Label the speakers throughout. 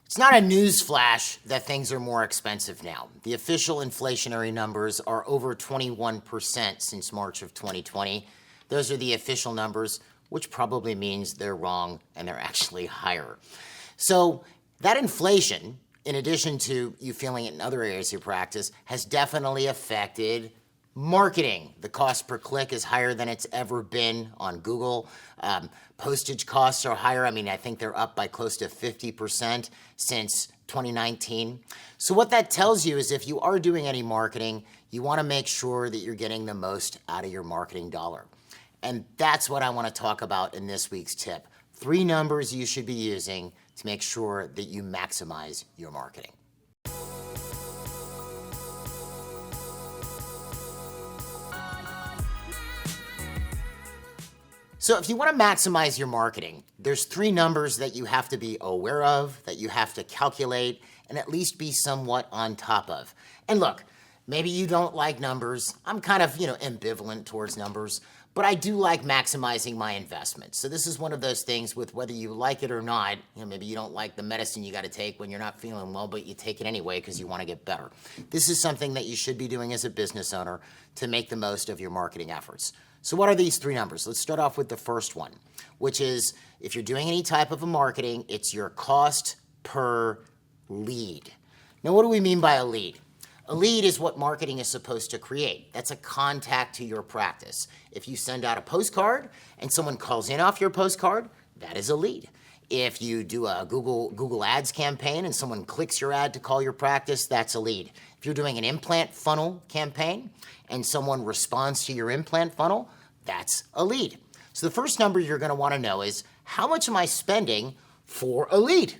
Speaker 1: It's not a news flash that things are more expensive now. The official inflationary numbers are over 21% since March of 2020. Those are the official numbers, which probably means they're wrong and they're actually higher. So that inflation, in addition to you feeling it in other areas of your practice, has definitely affected marketing. The cost per click is higher than it's ever been on Google. Postage costs are higher. I think they're up by close to 50% since 2019. So what that tells you is if you are doing any marketing, you want to make sure that you're getting the most out of your marketing dollar. And that's what I want to talk about in this week's tip. 3 numbers you should be using to make sure that you maximize your marketing. So if you want to maximize your marketing, there's 3 numbers that you have to be aware of, that you have to calculate, and at least be somewhat on top of. And look, maybe you don't like numbers. I'm kind of, ambivalent towards numbers, but I do like maximizing my investment. So this is one of those things with whether you like it or not, maybe you don't like the medicine you got to take when you're not feeling well, but you take it anyway because you want to get better. This is something that you should be doing as a business owner to make the most of your marketing efforts. So what are these 3 numbers? Let's start off with the first one, which is if you're doing any type of a marketing, it's your cost per lead. Now, what do we mean by a lead? A lead is what marketing is supposed to create. That's a contact to your practice. If you send out a postcard and someone calls in off your postcard, that is a lead. If you do a Google Ads campaign and someone clicks your ad to call your practice, that's a lead. If you're doing an implant funnel campaign and someone responds to your implant funnel, that's a lead. So the first number you're going to want to know is how much am I spending for a lead?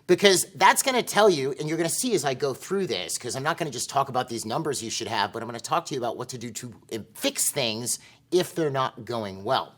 Speaker 1: Because that's going to tell you, and you're going to see as I go through this, because I'm not going to just talk about these numbers you should have, but I'm going to talk to you about what to do to fix things if they're not going well.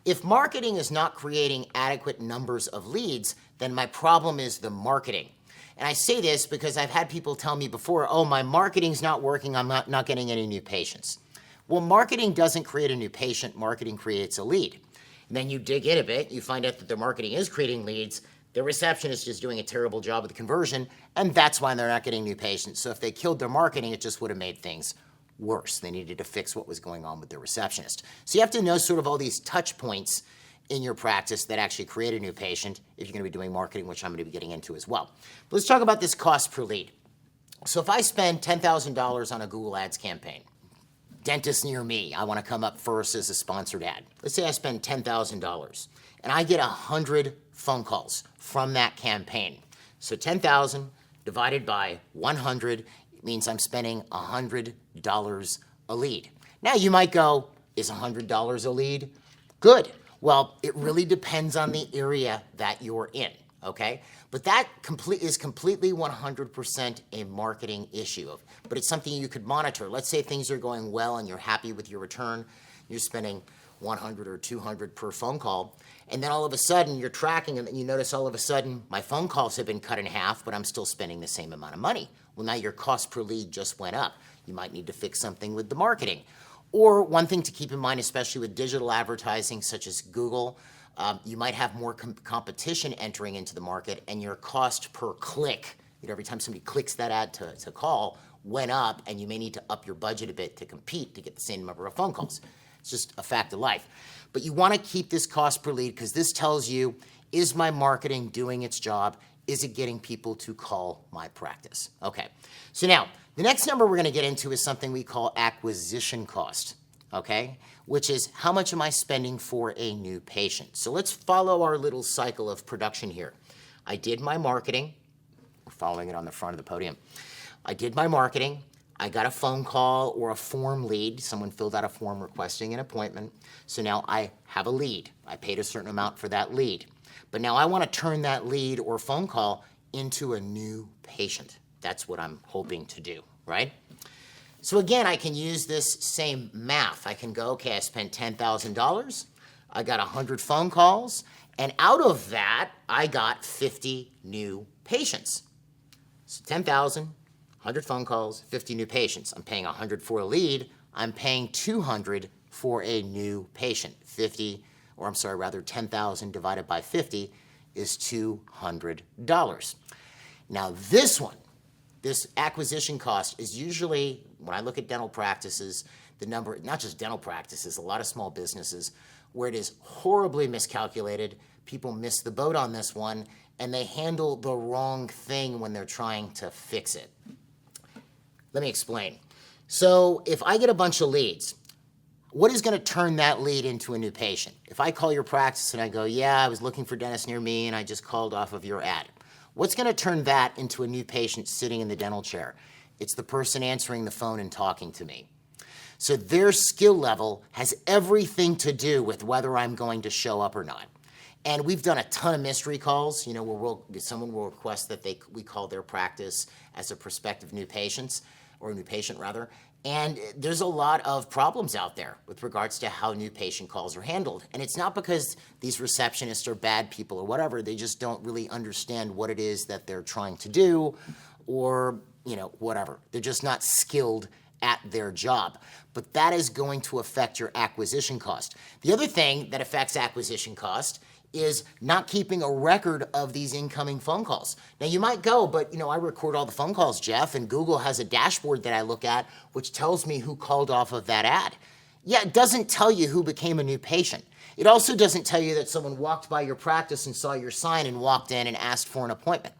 Speaker 1: If marketing is not creating adequate numbers of leads, then my problem is the marketing. And I say this because I've had people tell me before, oh, my marketing's not working, I'm not getting any new patients. Well, marketing doesn't create a new patient, marketing creates a lead. And then you dig in a bit, you find out that their marketing is creating leads, the receptionist is doing a terrible job with the conversion, and that's why they're not getting new patients. So if they killed their marketing, it just would have made things worse. They needed to fix what was going on with their receptionist. So you have to know sort of all these touch points in your practice that actually create a new patient if you're going to be doing marketing, which I'm going to be getting into as well. But let's talk about this cost per lead. So if I spend $10,000 on a Google Ads campaign, dentist near me, I want to come up first as a sponsored ad. Let's say I spend $10,000 and I get 100 phone calls from that campaign. So 10,000 divided by 100 means I'm spending $100 a lead. Now you might go, is $100 a lead? Good. Well, it really depends on the area that you're in, okay? But that is completely 100% a marketing issue. But it's something you could monitor. Let's say things are going well and you're happy with your return. You're spending 100 or 200 per phone call. And then all of a sudden you're tracking and you notice all of a sudden my phone calls have been cut in half, but I'm still spending the same amount of money. Well, now your cost per lead just went up. You might need to fix something with the marketing. Or one thing to keep in mind, especially with digital advertising such as Google, you might have more competition entering into the market and your cost per click, every time somebody clicks that ad to call, went up, and you may need to up your budget a bit to compete to get the same number of phone calls. It's just a fact of life. But you want to keep this cost per lead because this tells you, is my marketing doing its job? Is it getting people to call my practice? Okay, so now the next number we're going to get into is something we call acquisition cost, okay, which is how much am I spending for a new patient? So let's follow our little cycle of production here. I did my marketing. We're following it on the front of the podium. I did my marketing. I got a phone call or a form lead. Someone filled out a form requesting an appointment. So now I have a lead. I paid a certain amount for that lead. But now I want to turn that lead or phone call into a new patient. That's what I'm hoping to do, right? So again, I can use this same math. I can go, okay, I spent $10,000. I got 100 phone calls. And out of that, I got 50 new patients. So 10,000, 100 phone calls, 50 new patients. I'm paying 100 for a lead. I'm paying 200 for a new patient. 10,000 divided by 50 is $200. Now this one, this acquisition cost is usually, when I look at dental practices, the number, not just dental practices, a lot of small businesses, where it is horribly miscalculated. People miss the boat on this one, and they handle the wrong thing when they're trying to fix it. Let me explain. So if I get a bunch of leads, what is going to turn that lead into a new patient? If I call your practice and I go, yeah, I was looking for dentists near me and I just called off of your ad. What's going to turn that into a new patient sitting in the dental chair? It's the person answering the phone and talking to me. So their skill level has everything to do with whether I'm going to show up or not. And we've done a ton of mystery calls, where someone will request that we call their practice as a prospective new patient, rather. And there's a lot of problems out there with regards to how new patient calls are handled. And it's not because these receptionists are bad people or whatever. They just don't really understand what it is that they're trying to do or, whatever. They're just not skilled at their job. But that is going to affect your acquisition cost. The other thing that affects acquisition cost is not keeping a record of these incoming phone calls. Now you might go, but I record all the phone calls, Jeff, and Google has a dashboard that I look at which tells me who called off of that ad. Yeah, it doesn't tell you who became a new patient. It also doesn't tell you that someone walked by your practice and saw your sign and walked in and asked for an appointment.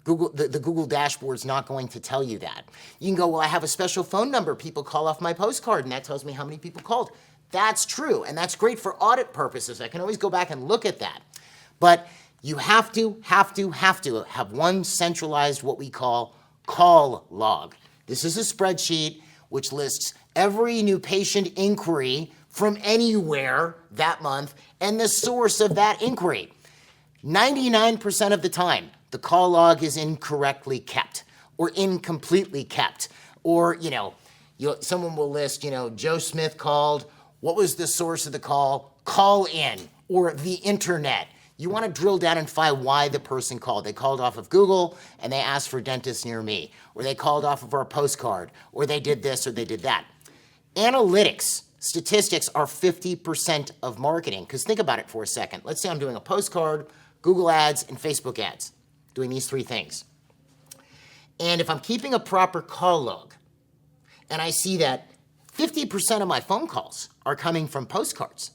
Speaker 1: The Google dashboard's not going to tell you that. You can go, well, I have a special phone number. People call off my postcard, and that tells me how many people called. That's true, and that's great for audit purposes. I can always go back and look at that. But you have to have one centralized, what we call call log. This is a spreadsheet which lists every new patient inquiry from anywhere that month and the source of that inquiry. 99% of the time, the call log is incorrectly kept or incompletely kept. Or, someone will list, Joe Smith called. What was the source of the call? Call in, or the internet. You want to drill down and find why the person called. They called off of Google and they asked for dentists near me, or they called off of our postcard, or they did this or they did that. Analytics, statistics are 50% of marketing, because think about it for a second. Let's say I'm doing a postcard, Google ads, and Facebook ads, doing these three things. And if I'm keeping a proper call log, and I see that 50% of my phone calls are coming from postcards.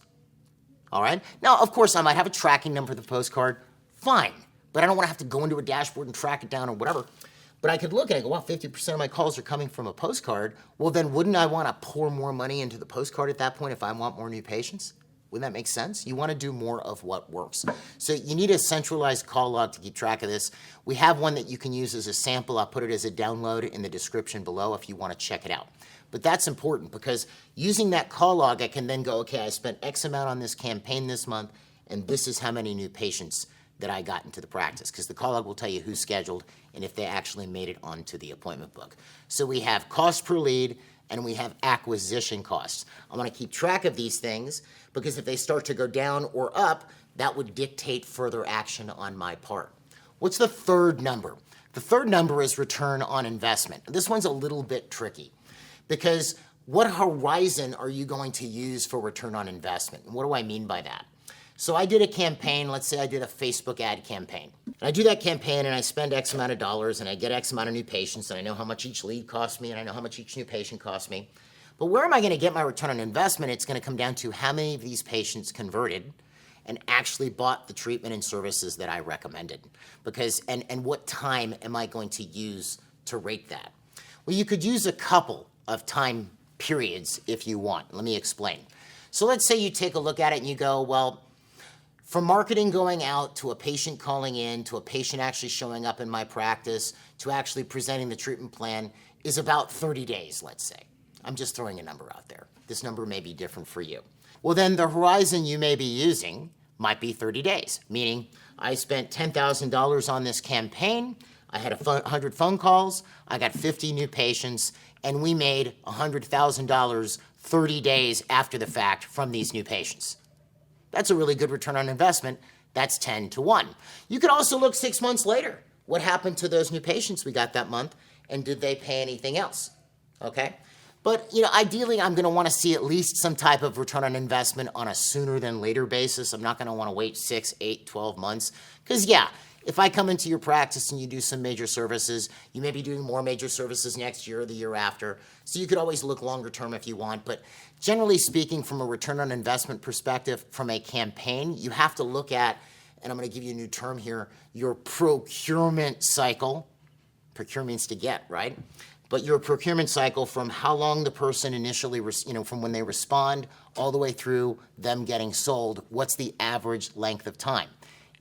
Speaker 1: All right? Now, of course, I might have a tracking number for the postcard. Fine. But I don't want to have to go into a dashboard and track it down or whatever. But I could look at it and go, wow, 50% of my calls are coming from a postcard. Well, then wouldn't I want to pour more money into the postcard at that point if I want more new patients? Wouldn't that make sense? You want to do more of what works. So you need a centralized call log to keep track of this. We have one that you can use as a sample. I'll put it as a download in the description below if you want to check it out. But that's important because using that call log, I can then go, okay, I spent X amount on this campaign this month, and this is how many new patients that I got into the practice, because the call log will tell you who's scheduled and if they actually made it onto the appointment book. So we have cost per lead and we have acquisition costs. I want to keep track of these things because if they start to go down or up, that would dictate further action on my part. What's the third number? The third number is return on investment. This one's a little bit tricky. Because what horizon are you going to use for return on investment? And what do I mean by that? So I did a campaign, let's say I did a Facebook ad campaign. And I do that campaign and I spend X amount of dollars and I get X amount of new patients and I know how much each lead cost me and I know how much each new patient cost me. But where am I going to get my return on investment? It's going to come down to how many of these patients converted and actually bought the treatment and services that I recommended. Because, and what time am I going to use to rate that? Well, you could use a couple of time periods if you want. Let me explain. So let's say you take a look at it and you go, well, from marketing going out to a patient calling in to a patient actually showing up in my practice to actually presenting the treatment plan is about 30 days, let's say. I'm just throwing a number out there. This number may be different for you. Well, then the horizon you may be using might be 30 days, meaning I spent $10,000 on this campaign, I had 100 phone calls, I got 50 new patients, and we made $100,000 30 days after the fact from these new patients. That's a really good return on investment. That's 10 to 1. You could also look 6 months later. What happened to those new patients we got that month, and did they pay anything else? Okay? But, ideally, I'm going to want to see at least some type of return on investment on a sooner than later basis. I'm not going to want to wait 6, 8, 12 months. Because, yeah, If I come into your practice and you do some major services, you may be doing more major services next year or the year after. So you could always look longer term if you want. But generally speaking, from a return on investment perspective, from a campaign, you have to look at, and I'm going to give you a new term here, your procurement cycle. Procure means to get, right? But your procurement cycle from how long the person initially, from when they respond all the way through them getting sold, what's the average length of time?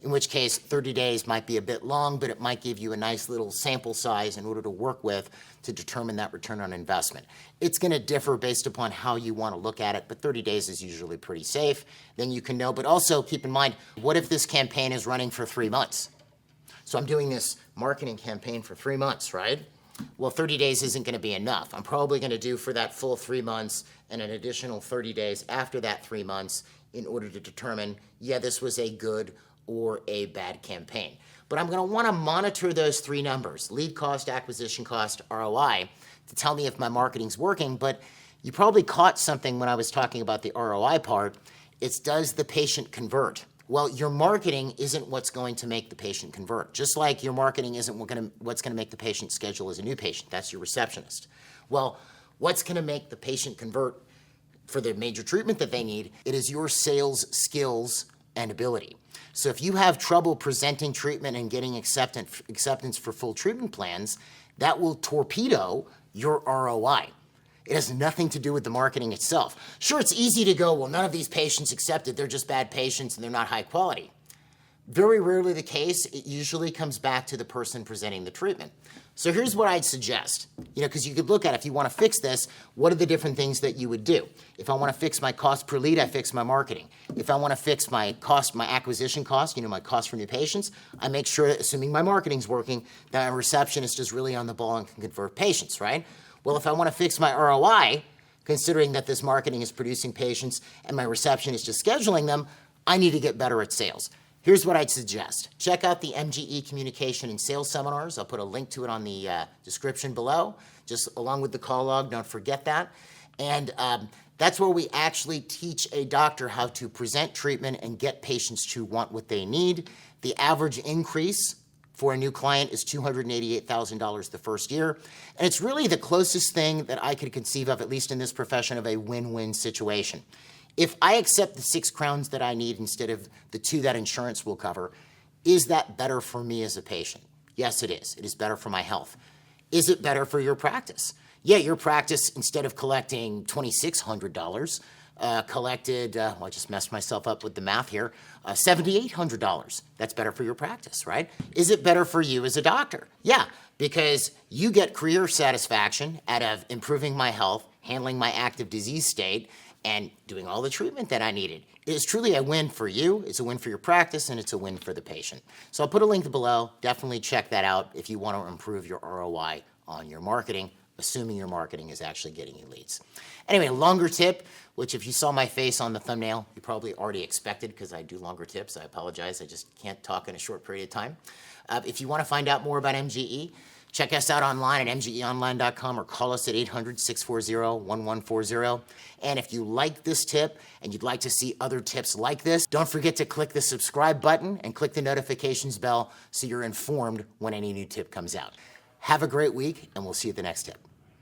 Speaker 1: In which case, 30 days might be a bit long, but it might give you a nice little sample size in order to work with to determine that return on investment. It's going to differ based upon how you want to look at it, but 30 days is usually pretty safe. Then you can know, but also keep in mind, what if this campaign is running for 3 months? So I'm doing this marketing campaign for 3 months, right? Well, 30 days isn't going to be enough. I'm probably going to do for that full 3 months and an additional 30 days after that 3 months in order to determine, yeah, this was a good or a bad campaign. But I'm going to want to monitor those 3 numbers, lead cost, acquisition cost, ROI, to tell me if my marketing's working. But you probably caught something when I was talking about the ROI part. It's, does the patient convert? Well, your marketing isn't what's going to make the patient convert. Just like your marketing isn't what's going to make the patient schedule as a new patient. That's your receptionist. Well, what's going to make the patient convert for the major treatment that they need? It is your sales skills and ability. So if you have trouble presenting treatment and getting acceptance for full treatment plans, that will torpedo your ROI. It has nothing to do with the marketing itself. Sure, it's easy to go, well, none of these patients accepted, they're just bad patients and they're not high quality. Very rarely the case. It usually comes back to the person presenting the treatment. So here's what I'd suggest, because you could look at, if you want to fix this, what are the different things that you would do? If I want to fix my cost per lead, I fix my marketing. If I want to fix my cost, my acquisition cost, my cost for new patients, I make sure, assuming my marketing's working, that my receptionist is really on the ball and can convert patients, right? Well, if I want to fix my ROI, considering that this marketing is producing patients and my reception is just scheduling them, I need to get better at sales. Here's what I'd suggest. Check out the MGE Communication and Sales Seminars. I'll put a link to it on the description below, just along with the call log. Don't forget that. And that's where we actually teach a doctor how to present treatment and get patients to want what they need. The average increase for a new client is $288,000 the first year. And it's really the closest thing that I could conceive of, at least in this profession, of a win-win situation. If I accept the 6 crowns that I need instead of the 2 that insurance will cover, is that better for me as a patient? Yes, it is. It is better for my health. Is it better for your practice? Yeah, your practice, instead of collecting $2,600, collected, I just messed myself up with the math here, $7,800. That's better for your practice, right? Is it better for you as a doctor? Yeah, because you get career satisfaction out of improving my health, handling my active disease state, and doing all the treatment that I needed. It is truly a win for you, it's a win for your practice, and it's a win for the patient. So I'll put a link below. Definitely check that out if you want to improve your ROI on your marketing, assuming your marketing is actually getting you leads. Anyway, longer tip, which if you saw my face on the thumbnail, you probably already expected because I do longer tips. I apologize. I just can't talk in a short period of time. If you want to find out more about MGE, check us out online at mgeonline.com or call us at 800-640-1140. And if you like this tip and you'd like to see other tips like this, don't forget to click the subscribe button and click the notifications bell so you're informed when any new tip comes out. Have a great week, and we'll see you at the next tip.